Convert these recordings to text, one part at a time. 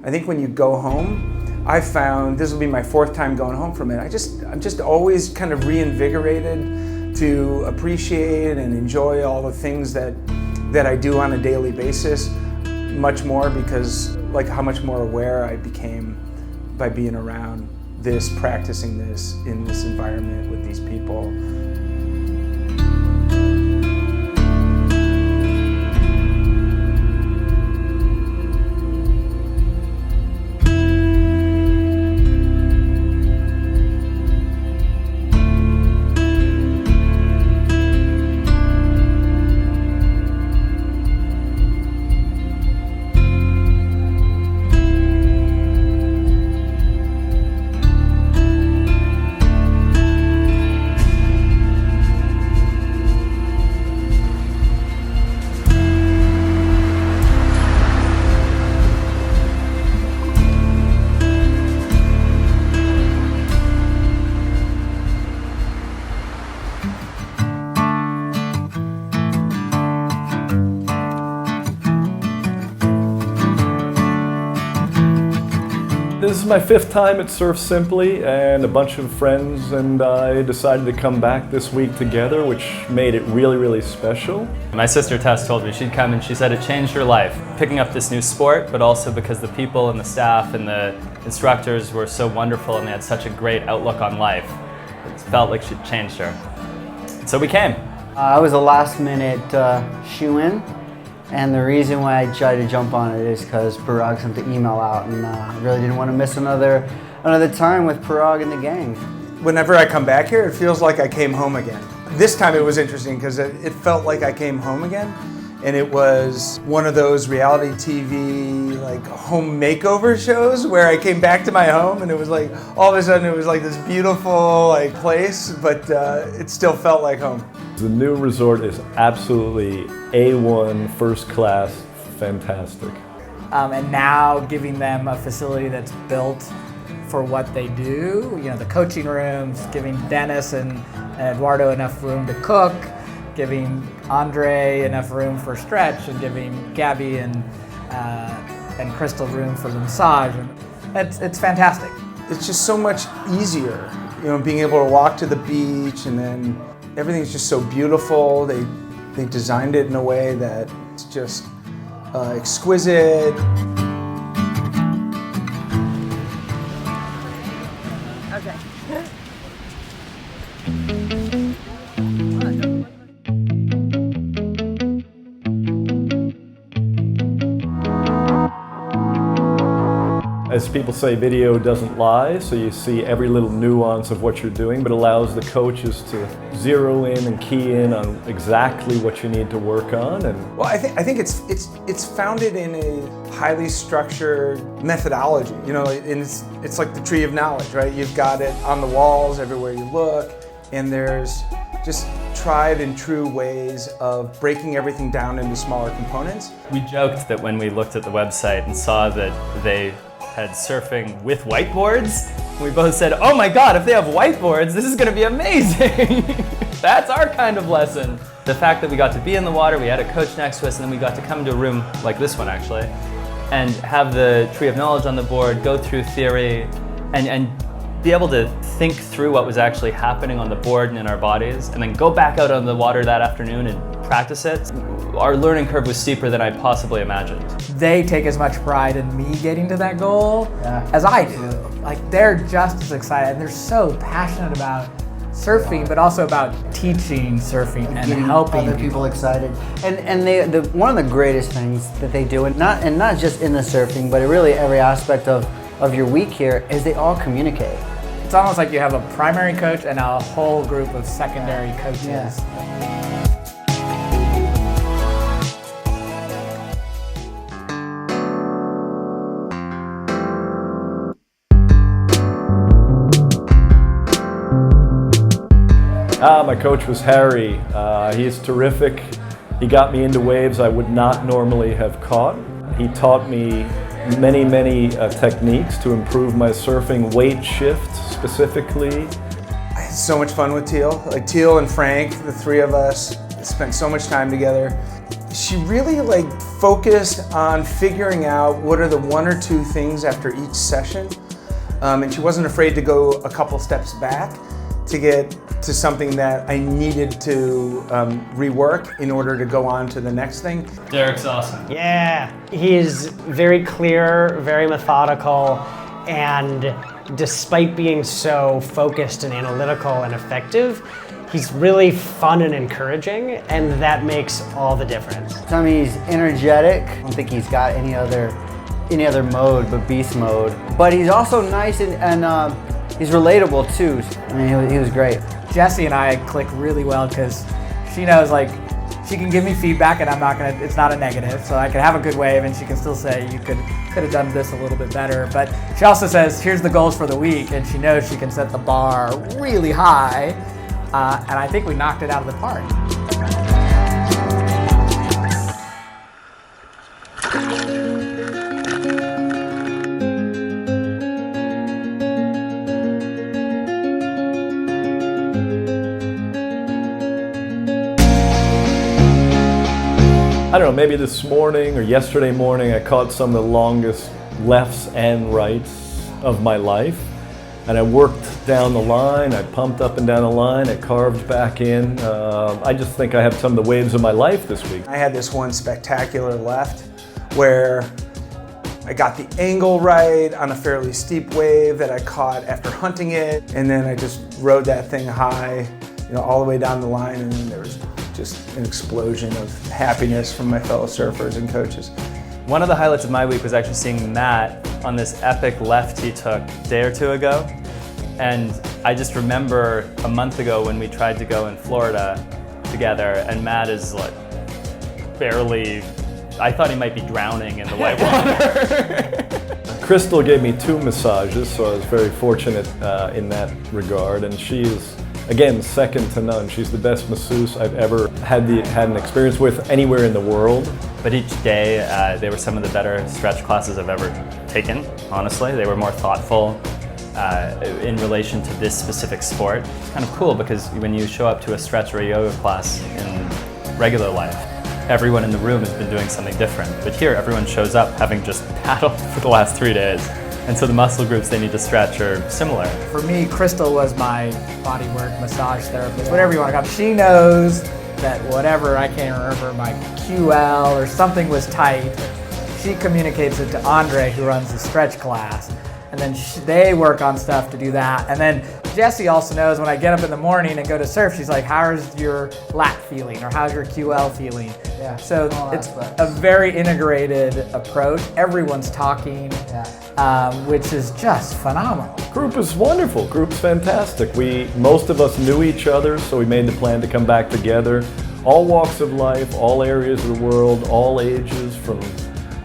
I think when you go home, I found, this will be my 4th time going home from it, I'm just always kind of reinvigorated to appreciate and enjoy all the things that I do on a daily basis, much more because like how much more aware I became by being around this, practicing this in this environment with these people. This is my 5th time at Surf Simply, and a bunch of friends and I decided to come back this week together, which made it really, really special. My sister Tess told me she'd come and she said it changed her life, picking up this new sport, but also because the people and the staff and the instructors were so wonderful and they had such a great outlook on life. It felt like she'd changed her. So we came. I was a last-minute shoe-in. And the reason why I tried to jump on it is because Parag sent the email out, and I really didn't want to miss another time with Parag and the gang. Whenever I come back here, it feels like I came home again. This time it was interesting because it felt like I came home again, and it was one of those reality TV like home makeover shows where I came back to my home and it was like all of a sudden it was like this beautiful like place, but it still felt like home. The new resort is absolutely A1, first class, fantastic. And now giving them a facility that's built for what they do, you know, the coaching rooms, giving Dennis and Eduardo enough room to cook, giving Andre enough room for stretch, and giving Gabby and Crystal room for the massage. It's fantastic. It's just so much easier, you know, being able to walk to the beach, and then everything's just so beautiful. They designed it in a way that it's just exquisite. Okay. As people say, video doesn't lie, so you see every little nuance of what you're doing, but allows the coaches to zero in and key in on exactly what you need to work on. And well, I think it's founded in a highly structured methodology. You know, and it's like the tree of knowledge, right? You've got it on the walls everywhere you look, and there's just tried and true ways of breaking everything down into smaller components. We joked that when we looked at the website and saw that they had surfing with whiteboards, we both said, oh my God, if they have whiteboards, this is gonna be amazing. That's our kind of lesson. The fact that we got to be in the water, we had a coach next to us, and then we got to come to a room like this one actually, and have the tree of knowledge on the board, go through theory, and be able to think through what was actually happening on the board and in our bodies, and then go back out on the water that afternoon and practice it. Our learning curve was steeper than I possibly imagined. They take as much pride in me getting to that goal as I do. Like, they're just as excited, and they're so passionate about surfing, but also about teaching surfing and helping other people excited. And one of the greatest things that they do, and not just in the surfing, but really every aspect of your week here, is they all communicate. It's almost like you have a primary coach and a whole group of secondary coaches. Yeah. My coach was Harry. He's terrific. He got me into waves I would not normally have caught. He taught me many techniques to improve my surfing weight shift specifically. I had so much fun with Teal. Like Teal and Frank, the three of us spent so much time together. she really like focused on figuring out what are the one or two things after each session. And she wasn't afraid to go a couple steps back to get to something that I needed to rework in order to go on to the next thing. Derek's awesome. Yeah, he's very clear, very methodical, and despite being so focused and analytical and effective, he's really fun and encouraging, and that makes all the difference. I mean, he's energetic. I don't think he's got any other mode but beast mode. But he's also nice and he's relatable too. I mean, he was great. Jessie and I click really well because she knows like she can give me feedback and it's not a negative, so I can have a good wave and she can still say you could have done this a little bit better. But she also says here's the goals for the week, and she knows she can set the bar really high, and I think we knocked it out of the park. I don't know, maybe this morning or yesterday morning I caught some of the longest lefts and rights of my life. And I worked down the line, I pumped up and down the line, I carved back in. I just think I have some of the waves of my life this week. I had this one spectacular left where I got the angle right on a fairly steep wave that I caught after hunting it, and then I just rode that thing high, all the way down the line, and then there was just an explosion of happiness from my fellow surfers and coaches. One of the highlights of my week was actually seeing Matt on this epic left he took a day or two ago. And I just remember a month ago when we tried to go in Florida together, and Matt is like barely, I thought he might be drowning in the white water. Crystal gave me 2 massages, so I was very fortunate in that regard. And she is, again, second to none. She's the best masseuse I've ever had an experience with anywhere in the world. But each day, they were some of the better stretch classes I've ever taken, honestly. They were more thoughtful in relation to this specific sport. It's kind of cool because when you show up to a stretch or a yoga class in regular life, everyone in the room has been doing something different. But here, everyone shows up having just paddled for the last 3 days. And so the muscle groups they need to stretch are similar. For me, Crystal was my bodywork massage therapist, whatever you want to call it. She knows that whatever, I can't remember, my QL or something was tight. She communicates it to Andre, who runs the stretch class. And then they work on stuff to do that. And then Jessie also knows when I get up in the morning and go to surf, she's like, how's your lat feeling? Or how's your QL feeling? Yeah. So it's a very integrated approach. Everyone's talking, which is just phenomenal. Group is wonderful. Group's fantastic. Most of us knew each other, so we made the plan to come back together. All walks of life, all areas of the world, all ages, from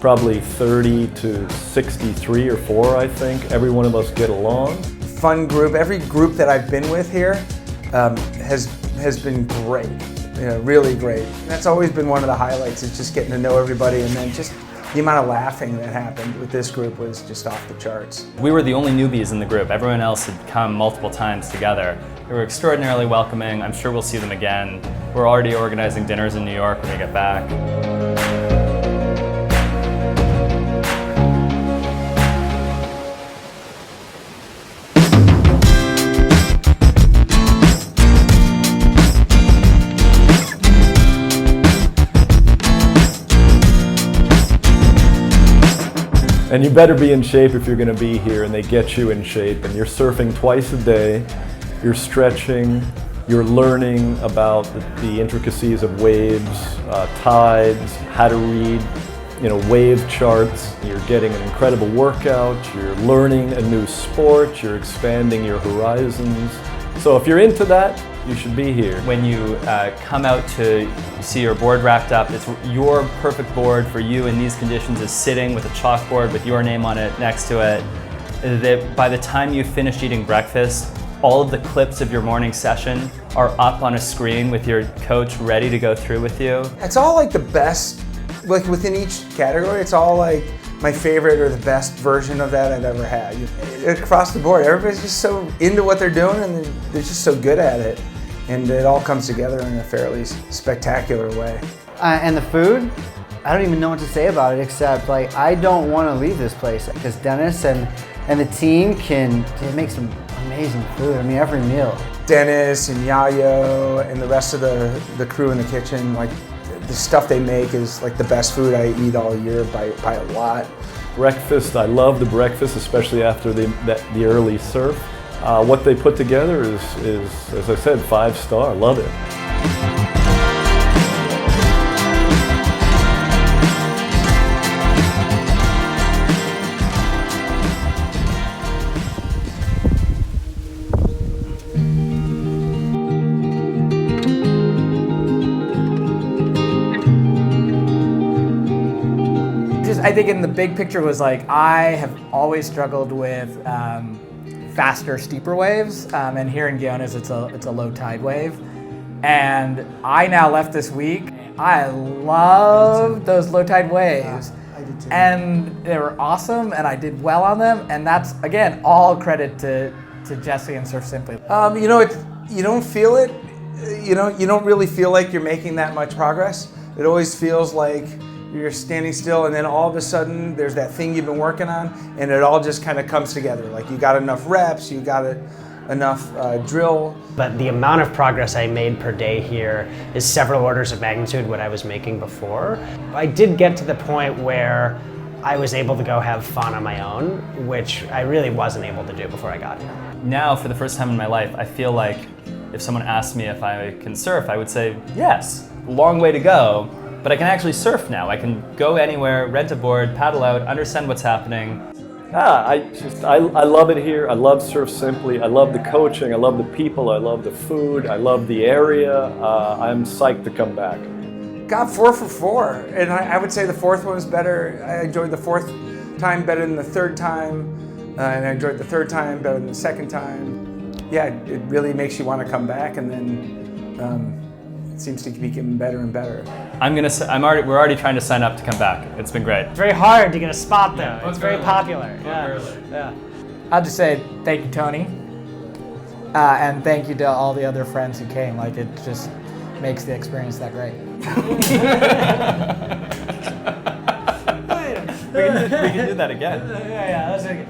probably 30 to 63 or 4, I think. Every one of us get along. Fun group. Every group that I've been with here has been great. Really great. And that's always been one of the highlights, is just getting to know everybody, and then just the amount of laughing that happened with this group was just off the charts. We were the only newbies in the group. Everyone else had come multiple times together. They were extraordinarily welcoming. I'm sure we'll see them again. We're already organizing dinners in New York when we get back. And you better be in shape if you're going to be here, and they get you in shape. And you're surfing twice a day, you're stretching, you're learning about the intricacies of waves, tides, how to read, wave charts. You're getting an incredible workout, you're learning a new sport, you're expanding your horizons. So if you're into that, you should be here. When you come out to see your board wrapped up, it's your perfect board for you in these conditions is sitting with a chalkboard with your name on it next to it. That by the time you finish eating breakfast, all of the clips of your morning session are up on a screen with your coach ready to go through with you. It's all like the best, like within each category, it's all like my favorite or the best version of that I've ever had. Across the board, everybody's just so into what they're doing, and they're just so good at it. And it all comes together in a fairly spectacular way. And the food, I don't even know what to say about it except like I don't want to leave this place because Dennis and the team they make some amazing food. I mean, every meal. Dennis and Yayo and the rest of the crew in the kitchen, like the stuff they make is like the best food I eat all year by a lot. Breakfast, I love the breakfast, especially after the early surf. What they put together is, as I said, 5-star. Love it. I think in the big picture was like, I have always struggled with faster, steeper waves, and here in Guiones it's a low tide wave. And I now left this week. I love those low tide waves. I did too. And they were awesome, and I did well on them. And that's, again, all credit to Jesse and Surf Simply. You know, you don't feel it. You don't really feel like you're making that much progress. It always feels like you're standing still, and then all of a sudden there's that thing you've been working on, and it all just kind of comes together. Like you got enough reps, you got enough drill. But the amount of progress I made per day here is several orders of magnitude what I was making before. I did get to the point where I was able to go have fun on my own, which I really wasn't able to do before I got here. Now, for the first time in my life, I feel like if someone asked me if I can surf, I would say yes. Long way to go. But I can actually surf now. I can go anywhere, rent a board, paddle out, understand what's happening. I love it here. I love Surf Simply. I love the coaching. I love the people. I love the food. I love the area. I'm psyched to come back. Got 4 for 4, and I would say the fourth one was better. I enjoyed the fourth time better than the third time, and I enjoyed the third time better than the second time. Yeah, it really makes you want to come back, and then it seems to be getting better and better. We're already trying to sign up to come back. It's been great. It's very hard to get a spot there. Yeah, it's very early. popular. Book Yeah. I'll just say thank you, Tony, and thank you to all the other friends who came. Like, it just makes the experience that great. We can do that again. Yeah, that's okay.